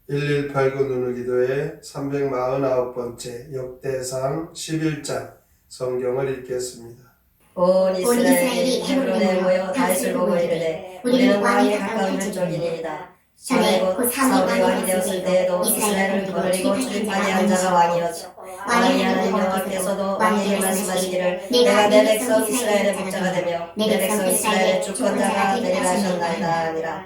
(1189) 눈을 기도의 349번째 역대상 11장 성경을 읽겠습니다. 온 이스라엘이 헤브론에 모여 다윗을 보고 이르되 우리는 왕에 가까운 족이니이다. 전에 곧 사울이 왕이 되었을 때에도 이스라엘을 거느리고 출입하게 한 자가 왕이었고 왕이 하나님 여호와께서도 왕에게 말씀하시기를 내가 내 백성 이스라엘의 목자가 되며 내 백성 이스라엘의 주권자가 되리라 하셨나이다 하니라.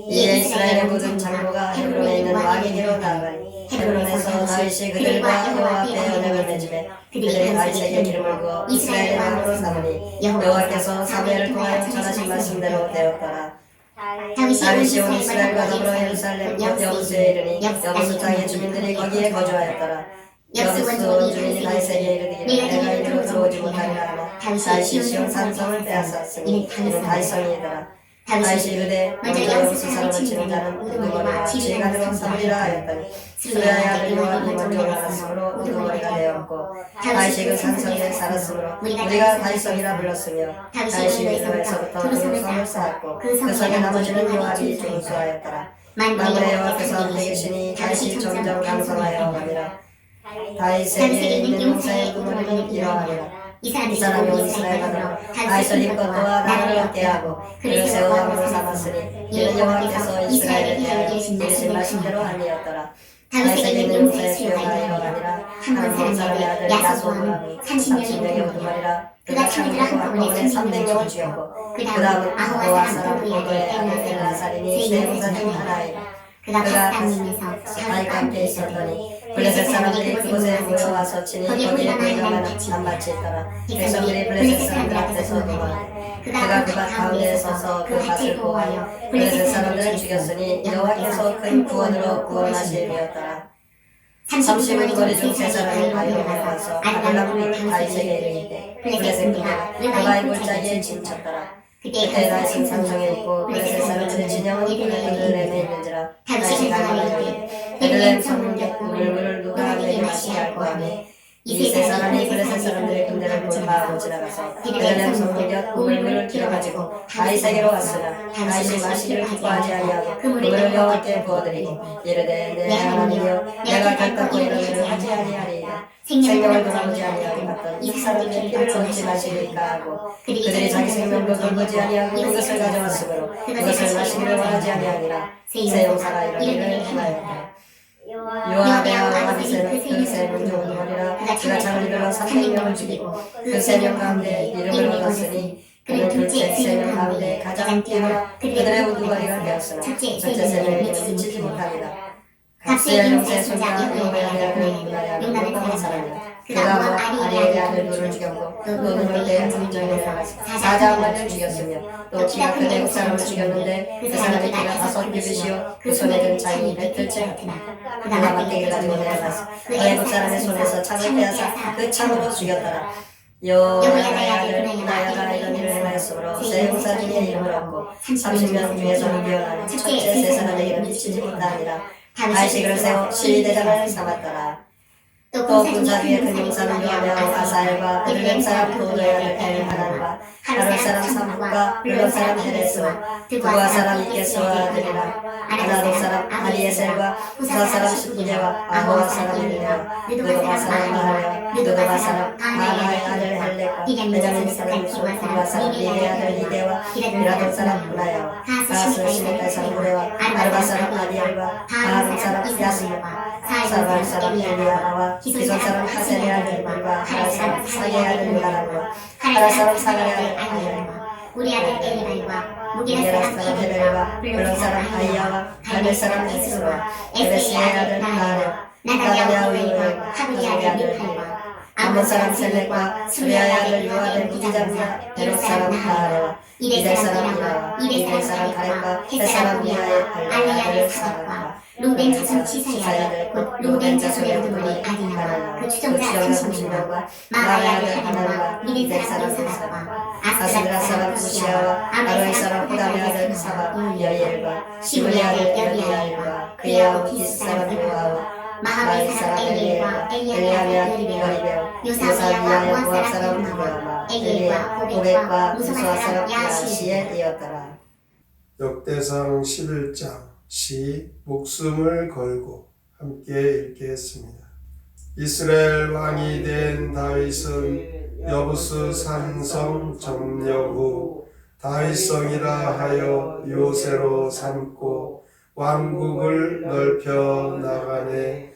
이에 이스라엘의 모든 장로가 헤브론에 있는 왕에게로 나아가니 헤브론에서 다윗이 그들과 여호와 앞에 언약을 맺으며 그들이 다윗에게 기름을 부어 이스라엘의 왕으로 삼으니 여호와께서 사무엘을 통하여 전하신 말씀대로 되었더라. 다윗이 온 이스라엘과 더불어 예루살렘 여부스에 이르니 여부스 땅의 주민들이 거기에 거주하였더라. 여부스 주민이 다윗에게 이르기를 내가 이리로 들어오지 못하리라 하나 다윗이 시온 산성을 빼앗았으니 이는 다윗성이더라. 다윗이 이르되 먼저 여부스 사람을 치는 자는 우두머리와 지휘관으로 삼으리라 하였더니 수레아의 아들 요압이 먼저 올라갔으므로 우두머리가 되었고 다윗이 그 산성에 살았으므로 우리가 다윗성이라 불렀으며 다윗이 밀로에서부터 두루성을 쌓았고 그 성의 나머지는 요압이 중수하였더라. 만군의 여호와께서 함께 계시니 다윗이 점점 강성하여 가니라. 다윗에게 있는 용사의 우두머리는 이러하니라. 이 사람이 온 이스라엘 가더라 다윗을 입고 또한 나라를 얻게 하고 그를 세워 왕으로 삼았으니 이는 여호와께서 이스라엘에 대하여 이르신 말씀대로 아니었더라. 다윗에게 있는 용사의 수요가 이러하니라. 한 사람의 아들 야소함이 30명의 우두머리라. 그가 창들을 한꺼번에 300명을 죽였고 그 다음은 아호와 사람 고도의 아들 엘라살인이 세 용사 중 하나이라. 그가 땅에서 다윗과 함께 있었더니 블레셋 사람들이 그곳에 모여와서 치니 거기에 불경하는 단밭이 있더라. 백성들이 블레셋 사람들 앞에서 도망하니 그가 그 밭 가운데에 서서 그 밭을 보호하여 블레셋 사람들을 죽였으니 여호와께서 큰 구원으로 구원하심이었더라. 30우두머리 중 세 사람이 바위로 내려와서 아둘람을 다윗에게 이르기때 블레셋 군대가 그바의 골짜기에 진쳤더라. 그때 다윗은 산성에 있고 블레셋 사람들의 진영은 베들레헴에 있는지라. 다윗이 가라사대 베들레헴 성문에 물을 누가 내게 마시게 할꼬 하며 이 세 사람이 블레셋 사람들의 군대를 돌파하고 지나가서 베들레헴 성문 곁 물을 길어가지고 다윗에게로 왔으나 다윗이 마시기를 기뻐하지 아니하고 그 물을 여호와께 부어드리고 이르되 내 하나님이여 내가 결단코 이런 일을 하지 아니하리이다. 생명을 돌아보지 아니하고 갔던 이 사람의 피를 얻지 마시리까 하고 그들이 자기 생명도 돌보지 아니하고 그것을 가져왔으므로 그것을 마시기를 원하지 아니하니라. 세 용사가 이런 일을 행하였다. 요압의 아들 아비새는 그세 문종우두머리라. 그가 창을 들어 300명을 죽이고 그 3명 가운데 이름을 얻었으니 그는 둘째 3명 가운데 가장 뛰어 그들의 우두머리가 되었으나 첫째 3명에게는 미치지 못합니다. 갑수의 용사의 손자 요압의 아들 문하의 아들 용남의 사람이다. 그가 아리엘의 아들 노를 죽였고 노는 때에 함정에 내려가서 사자만을 죽였으며 또 키가 큰 애국 사람을 죽였는데 그 사람의 키가 5규빗이요 그 손에 든 창이 배틀째 같으나 그가 막대기를 가지고 내려가서 그 애국 사람의 손에서 창을 빼앗아 그 창으로 죽였더라. 여호야다의 아들 문하야가 이런 일을 행하였으므로 세 용사 중에 이름을 얻고 30명 중에서는 미워하는 첫째 세 사람에게는 미치지 못하니라. 다윗이 그를 세워 시위대장을 삼았더라. 또 군사 중에 큰 용사는 요압하고 아사엘과 베들레헴 사람 도도의 아들 엘하난과 하롤 사람 삼국과 블론 사람 헤레스와 두아 사람 이게스와 아들이라. 아나도 사람 아리에셀과 우사 사람 시부제와 아호와 사람 엘레와 느도바 사람 마하레와 느도바 사람 아나의 아들 헬렉과 베냐민 사람 수와 사람 리의 아들 이데와 미라돈 사람 문하야와 가스 시메탈 사람 고레와 아르바 사람 아디엘과 바하론 사람 야스와 사발 사람 엘리야와 기손 사람 하셀의 아들 물과 하라 사람 사게의 아들 요나단과 하라 사람 사갈의 아들 아히엘과 우리 아들 엘리발과 무기라 사람 헤벨과 블론 사람 아이야와 갈멜 사람 에스로와 에베스의 아들 나아레와 나다랴와 우이와 하브의 아들 미칼과 암몬 사람 셀렉과 수리아의 아들 요압의 부지장자 베롯 사람 나아레와 이델 사람 이라와 이델 사람 가렘과 헷 사람 미아의 알레아들 사람과 루벤 자손 치사의 아들 곧 루벤 자손의 우두머리 아디나와 그 추종자 30명과 마아의 아들 하나와 미델 사람 사사와 아스드라 사람 부시아와 아로이 사람 호담의 아들 사바 여이엘과 시므의 아들 여디야엘과 그의 아우 기스 사람 요아와 마하의 사람 엘리엘과 엘리야며 이거리며 요사비아와 모압 사람 누가마 엘리엘과 고백과 무소아 사람 야시엘이었더라. 역대상 11장 시 목숨을 걸고 함께 읽겠습니다. 이스라엘 왕이 된 다윗은 여부스 산성 점령 후 다윗성이라 하여 요새로 삼고 왕국을 넓혀 나가네.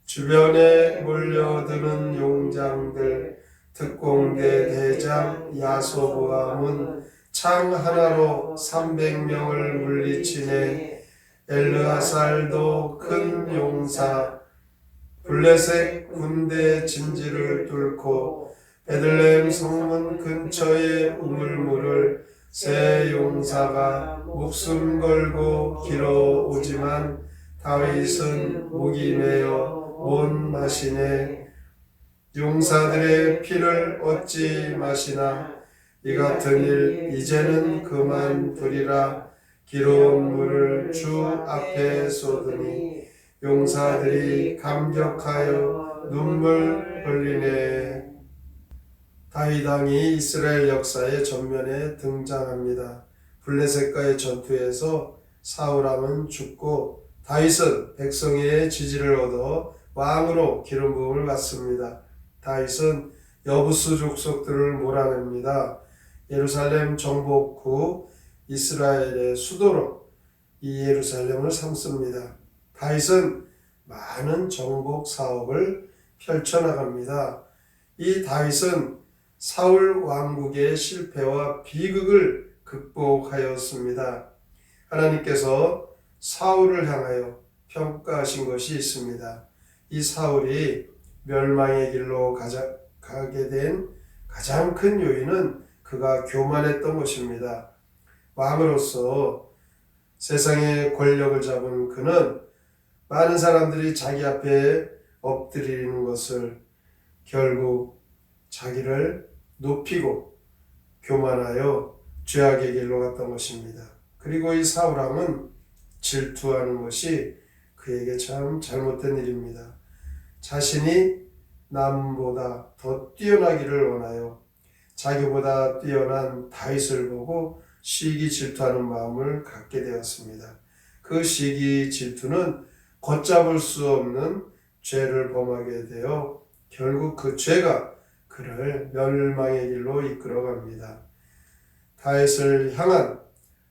주변에 몰려드는 용장들 특공대 대장 야소보암은 창 하나로 300명을 물리치네. 엘르하살도 큰 용사 블레셋 군대 진지를 뚫고 베들레헴 성문 근처의 우물물을 세 용사가 목숨 걸고 길어오지만 다윗은 목이 메어 못 마시네. 용사들의 피를 어찌 마시나. 이 같은 일 이제는 그만두리라. 기로운 물을 주 앞에 쏟으니 용사들이 감격하여 눈물 흘리네. 다윗 왕이 이스라엘 역사의 전면에 등장합니다. 블레셋과의 전투에서 사울 왕은 죽고 다윗은 백성의 지지를 얻어 왕으로 기름 부음을 받습니다. 다윗은 여부스 족속들을 몰아냅니다. 예루살렘 정복 후 이스라엘의 수도로 이 예루살렘을 삼습니다. 다윗은 많은 정복 사업을 펼쳐나갑니다. 이 다윗은 사울 왕국의 실패와 비극을 극복하였습니다. 하나님께서 사울을 향하여 평가하신 것이 있습니다. 이 사울이 멸망의 길로 가게 된 가장 큰 요인은 그가 교만했던 것입니다. 왕으로서 세상의 권력을 잡은 그는 많은 사람들이 자기 앞에 엎드리는 것을 결국 자기를 높이고 교만하여 죄악의 길로 갔던 것입니다. 그리고 이 사울왕은 질투하는 것이 그에게 참 잘못된 일입니다. 자신이 남보다 더 뛰어나기를 원하여 자기보다 뛰어난 다윗을 보고 시기 질투하는 마음을 갖게 되었습니다. 그 시기 질투는 걷잡을 수 없는 죄를 범하게 되어 결국 그 죄가 그를 멸망의 길로 이끌어갑니다. 다윗을 향한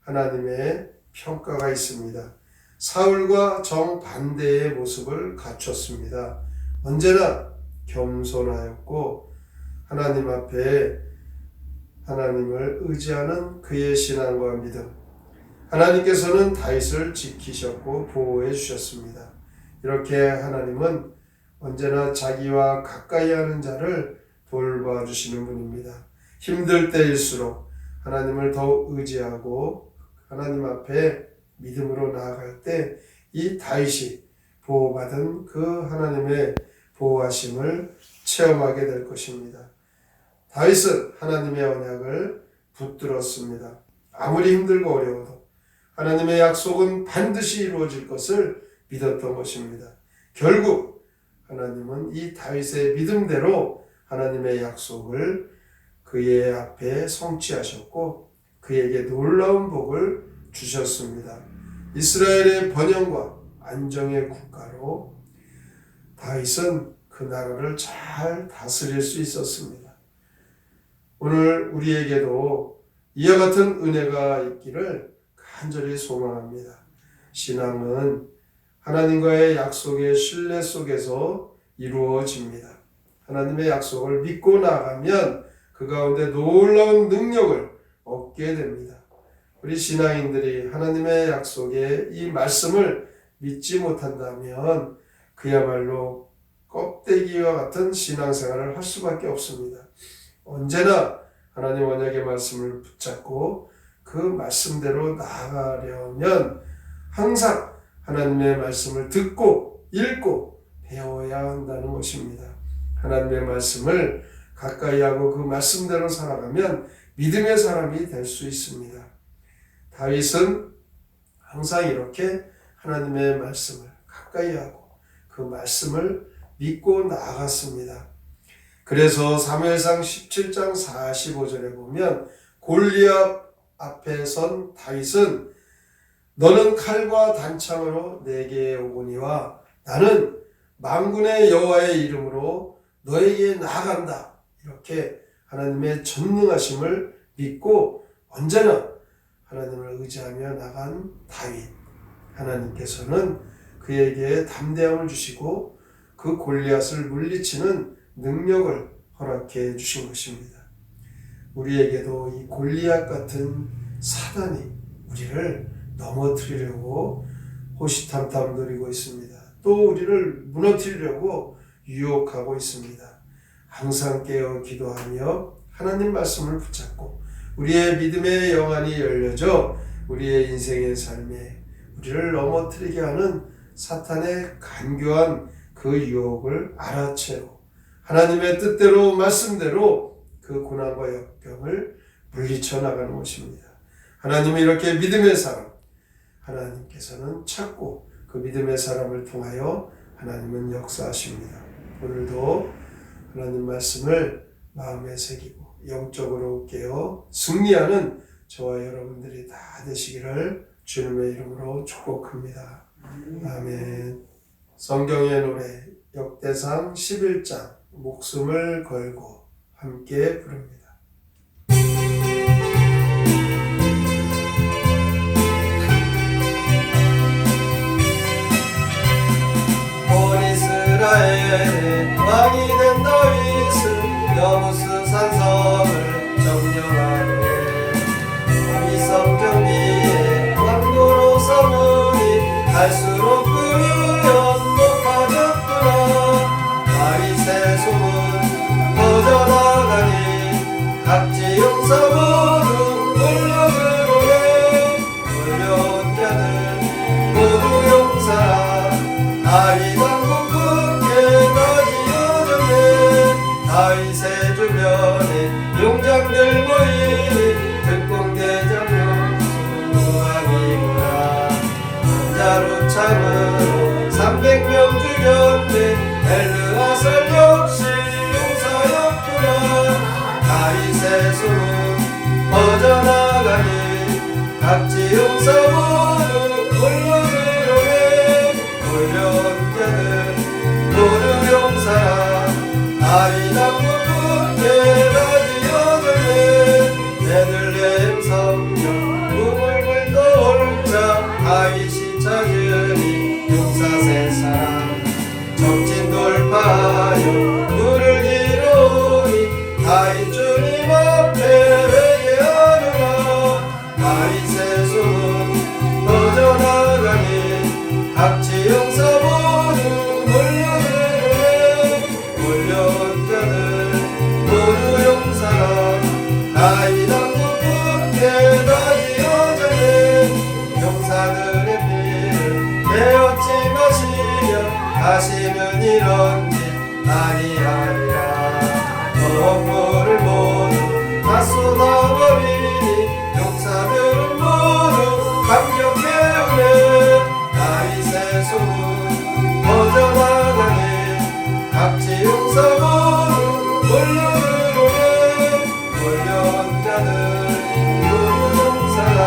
하나님의 평가가 있습니다. 사울과 정반대의 모습을 갖췄습니다. 언제나 겸손하였고 하나님 앞에 하나님을 의지하는 그의 신앙과 믿음, 하나님께서는 다윗을 지키셨고 보호해 주셨습니다. 이렇게 하나님은 언제나 자기와 가까이 하는 자를 돌봐주시는 분입니다. 힘들 때일수록 하나님을 더욱 의지하고 하나님 앞에 믿음으로 나아갈 때 이 다윗이 보호받은 그 하나님의 보호하심을 체험하게 될 것입니다. 다윗은 하나님의 언약을 붙들었습니다. 아무리 힘들고 어려워도 하나님의 약속은 반드시 이루어질 것을 믿었던 것입니다. 결국 하나님은 이 다윗의 믿음대로 하나님의 약속을 그의 앞에 성취하셨고 그에게 놀라운 복을 주셨습니다. 이스라엘의 번영과 안정의 국가로 다윗은 그 나라를 잘 다스릴 수 있었습니다. 오늘 우리에게도 이와 같은 은혜가 있기를 간절히 소망합니다. 신앙은 하나님과의 약속의 신뢰 속에서 이루어집니다. 하나님의 약속을 믿고 나가면 그 가운데 놀라운 능력을 얻게 됩니다. 우리 신앙인들이 하나님의 약속의 이 말씀을 믿지 못한다면 그야말로 껍데기와 같은 신앙생활을 할 수밖에 없습니다. 언제나 하나님 언약의 말씀을 붙잡고 그 말씀대로 나아가려면 항상 하나님의 말씀을 듣고 읽고 배워야 한다는 것입니다. 하나님의 말씀을 가까이 하고 그 말씀대로 살아가면 믿음의 사람이 될 수 있습니다. 다윗은 항상 이렇게 하나님의 말씀을 가까이 하고 그 그 말씀을 믿고 나아갔습니다. 그래서 사무엘상 17장 45절에 보면 골리앗 앞에 선 다윗은 너는 칼과 단창으로 내게 오거니와 나는 만군의 여호와의 이름으로 너에게 나아간다. 이렇게 하나님의 전능하심을 믿고 언제나 하나님을 의지하며 나간 다윗. 하나님께서는 그에게 담대함을 주시고 그 골리앗을 물리치는 능력을 허락해 주신 것입니다. 우리에게도 이 골리앗 같은 사단이 우리를 넘어뜨리려고 호시탐탐 노리고 있습니다. 또 우리를 무너뜨리려고 유혹하고 있습니다. 항상 깨어 기도하며 하나님 말씀을 붙잡고 우리의 믿음의 영안이 열려져 우리의 인생의 삶에 우리를 넘어뜨리게 하는 사탄의 간교한 그 유혹을 알아채고 하나님의 뜻대로 말씀대로 그 고난과 역경을 물리쳐 나가는 것입니다. 하나님은 이렇게 믿음의 사람, 하나님께서는 찾고 그 믿음의 사람을 통하여 하나님은 역사하십니다. 오늘도 하나님 말씀을 마음에 새기고 영적으로 깨어 승리하는 저와 여러분들이 다 되시기를 주님의 이름으로 축복합니다. 아멘. 성경의 노래 역대상 11장 목숨을 걸고 함께 부릅니다. 온 이스라엘의 왕이 된 다윗은 여부스 산성을 점령하는데 이성 경비에 왕도로 삼으니 갈수록 그리연 높아졌구나. 다윗의 소문 퍼져나가니 각지 용사 모두 권력으로해 몰려온 자들 모두 용사라. 다윗 왕국 굳게 다지어졌네. 다윗의 주변에 용장들 모이니 특공대장 용수왕이구나. 자루 참으로 300명 죽였네. 엘르아살 역시 용사였구나. 다윗의 소문 퍼져나가니 각지 용사 모두 권력으로 해 몰려온 자들 모두 용사라. 다윗 왕국 굳게 다지어졌네. 베들레헴 성령 우물물 떠올자 다윗이 찾으니 용사 세 사람 적진 돌파하여 물을 길어오니 다윗 주님 앞에 회개하노라. 다윗의 소문 퍼져나가니 각지 용사 모두 몰려들어 몰려온 자들 모두 용사라. 다윗 왕국 굳게 다지어졌네. 용사들의 피를 내어치 마시며 다시는 이런 짓 아니하리라. 허물을 모두 다 쏟아버리니 용사들은 모두 감격해오네. 다윗의 소문 퍼져나가니 각지 용사 모두 몰려들어오네. 몰려온 자들 모두 용사라.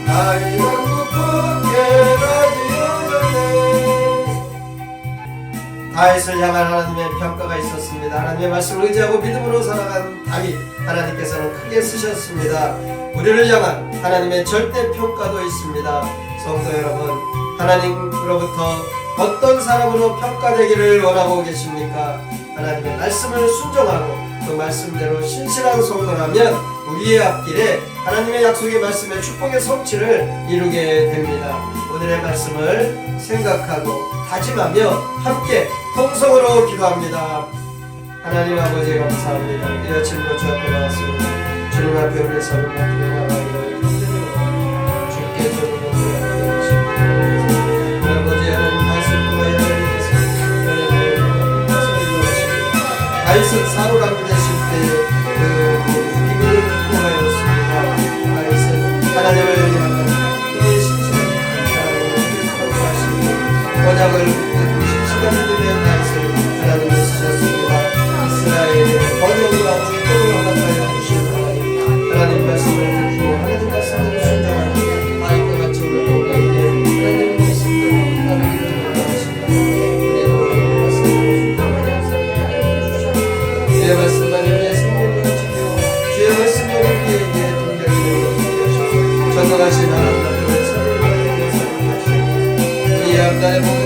다윗 왕국 굳게 다지어졌네. 다윗을 향한 하나님의 평가가 있었습니다. 하나님의 말씀을 의지하고 믿음으로 살아간 다윗, 하나님께서는 크게 쓰셨습니다. 우리를 향한 하나님의 절대 평가도 있습니다. 성도 여러분, 하나님으로부터 어떤 사람으로 평가되기를 원하고 계십니까? 하나님의 말씀을 순종하고 그 말씀대로 신실한 성도라면 우리의 앞길에 하나님의 약속의 말씀의 축복의 성취를 이루게 됩니다. 오늘의 말씀을 생각하고 다짐하며 함께 통성으로 기도합니다. 하나님 아버지 감사합니다. 이 아침도 주 앞에 나왔습니다. 주님 앞에 우리의 삶을 맡기며 나가기를 힘들어 주께 저주로 함께 계십니다. 아버지 하나님 말씀 통하여 하나님께서 다윗은 사울 왕이 되실 때 그 이글을 통하였습니다. 다윗은 하나님을 향한 신실한 사랑으로 선포하시고 언약을 붙들고 신실한 하늘과 축복을 허락하여 주신 하나님 말씀을 듣고 하나님 말씀을 순종하는 다윗과 같이 오늘도 우리에게 하나님의 말씀대로 따르기를 원하십니다. 우리도 말씀을 순종하여 주옵소서. 주의 말씀만이 우리의 생명을 지키고 주의 말씀만이 우리에게 동력이 되게 하소서. 전능하신 하나님 앞에 우리의 삶을 받게 하소서. 우리의 앞날의